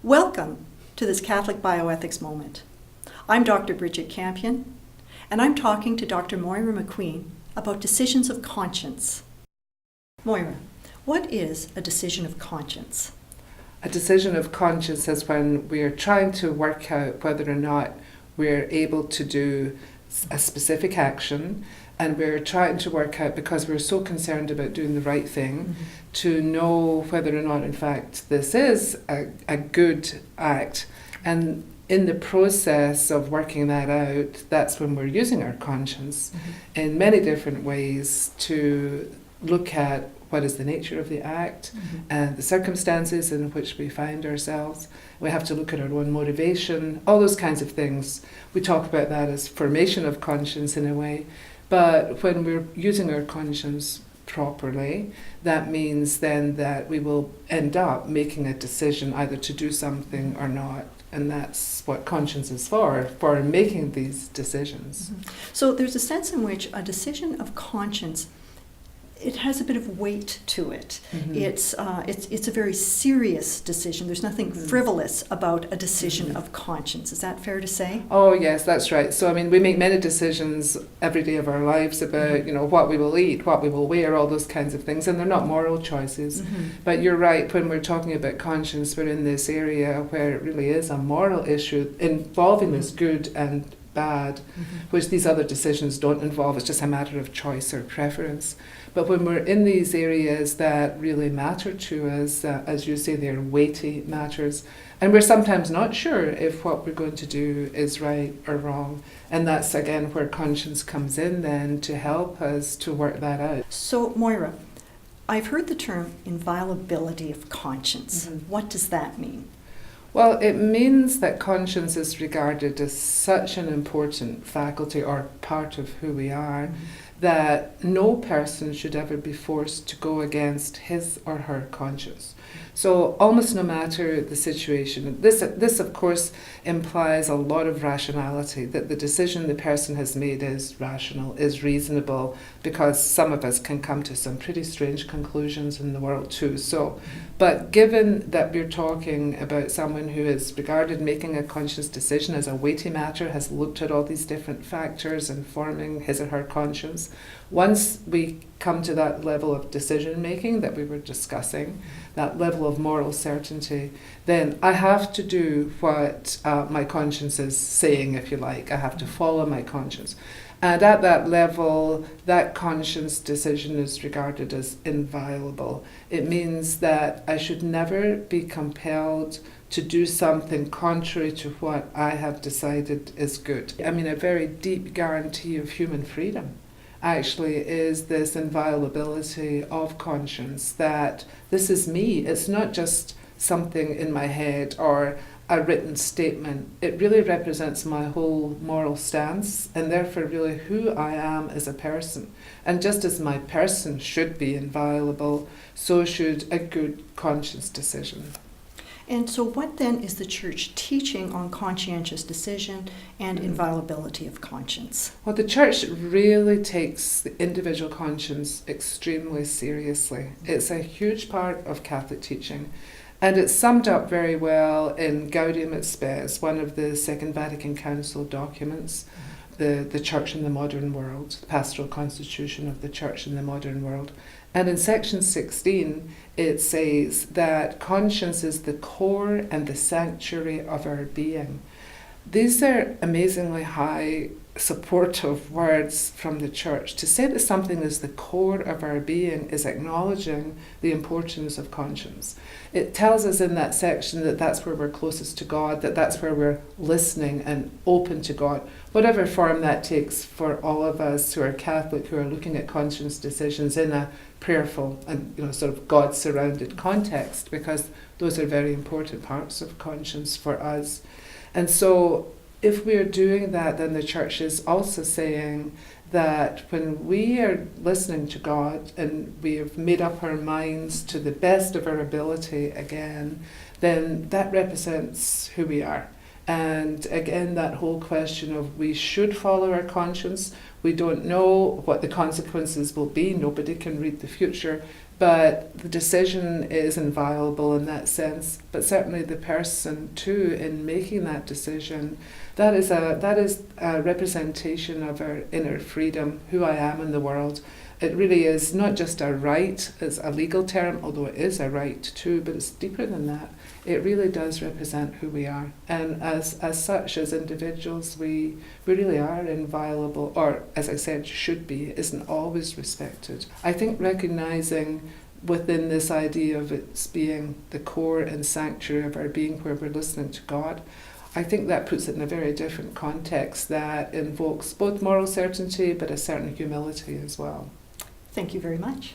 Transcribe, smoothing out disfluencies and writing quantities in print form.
Welcome to this Catholic Bioethics Moment. I'm Dr. Bridget Campion, and I'm talking to Dr. Moira McQueen about decisions of conscience. Moira, what is a decision of conscience? A decision of conscience is when we are trying to work out whether or not we're able to do a specific action, and we're trying to work out, because we're so concerned about doing the right thing, to know whether or not in fact this is a good act. And in the process of working that out, that's when we're using our conscience in many different ways to look at what is the nature of the act and the circumstances in which we find ourselves. We have to look at our own motivation, all those kinds of things. We talk about that as formation of conscience in a way. But when we're using our conscience properly, that means then that we will end up making a decision either to do something or not. And that's what conscience is for making these decisions. So there's a sense in which a decision of conscience, it has a bit of weight to it. It's a very serious decision. There's nothing frivolous about a decision of conscience. Is that fair to say? Oh yes, that's right. So I mean, we make many decisions every day of our lives about what we will eat, what we will wear, all those kinds of things, and they're not moral choices. But you're right, when we're talking about conscience, we're in this area where it really is a moral issue involving this good and bad, which these other decisions don't involve. It's just a matter of choice or preference. But when we're in these areas that really matter to us, as you say, they're weighty matters, and we're sometimes not sure if what we're going to do is right or wrong. And that's again where conscience comes in then to help us to work that out. So, Moira, I've heard the term inviolability of conscience. What does that mean? Well, it means that conscience is regarded as such an important faculty or part of who we are that no person should ever be forced to go against his or her conscience. So almost no matter the situation, this of course implies a lot of rationality, that the decision the person has made is rational, is reasonable, because some of us can come to some pretty strange conclusions in the world too. So, but given that we're talking about someone who is regarded making a conscious decision as a weighty matter, has looked at all these different factors and forming his or her conscience, once we come to that level of decision making that we were discussing, that level of moral certainty, then I have to do what my conscience is saying, if you like. I have to follow my conscience. And at that level, that conscience decision is regarded as inviolable. It means that I should never be compelled to do something contrary to what I have decided is good. I mean, a very deep guarantee of human freedom actually is this inviolability of conscience, that this is me. It's not just something in my head or a written statement. It really represents my whole moral stance and therefore really who I am as a person. And just as my person should be inviolable, so should a good conscience decision. And so what then is the Church teaching on conscientious decision and inviolability of conscience? Well, the Church really takes the individual conscience extremely seriously. It's a huge part of Catholic teaching, and it's summed up very well in Gaudium et Spes, one of the Second Vatican Council documents, the Church in the Modern World, the Pastoral Constitution of the Church in the Modern World. And in section 16, it says that conscience is the core and the sanctuary of our being. These are amazingly high, supportive words from the Church. To say that something is the core of our being is acknowledging the importance of conscience. It tells us in that section that that's where we're closest to God, that that's where we're listening and open to God, whatever form that takes for all of us who are Catholic, who are looking at conscience decisions in a prayerful and sort of God-surrounded context, because those are very important parts of conscience for us. And so if we're doing that, then the Church is also saying that when we are listening to God and we have made up our minds to the best of our ability again, then that represents who we are. And again, that whole question of we should follow our conscience. We don't know what the consequences will be. Nobody can read the future. But the decision is inviolable in that sense. But certainly the person too, in making that decision, that is a representation of our inner freedom, who I am in the world. It really is not just a right as a legal term, although it is a right too, but it's deeper than that. It really does represent who we are. And as such, as individuals, we really are inviolable, or as I said, should be. It isn't always respected. I think recognising within this idea of it being the core and sanctuary of our being, where we're listening to God, I think that puts it in a very different context that invokes both moral certainty but a certain humility as well. Thank you very much.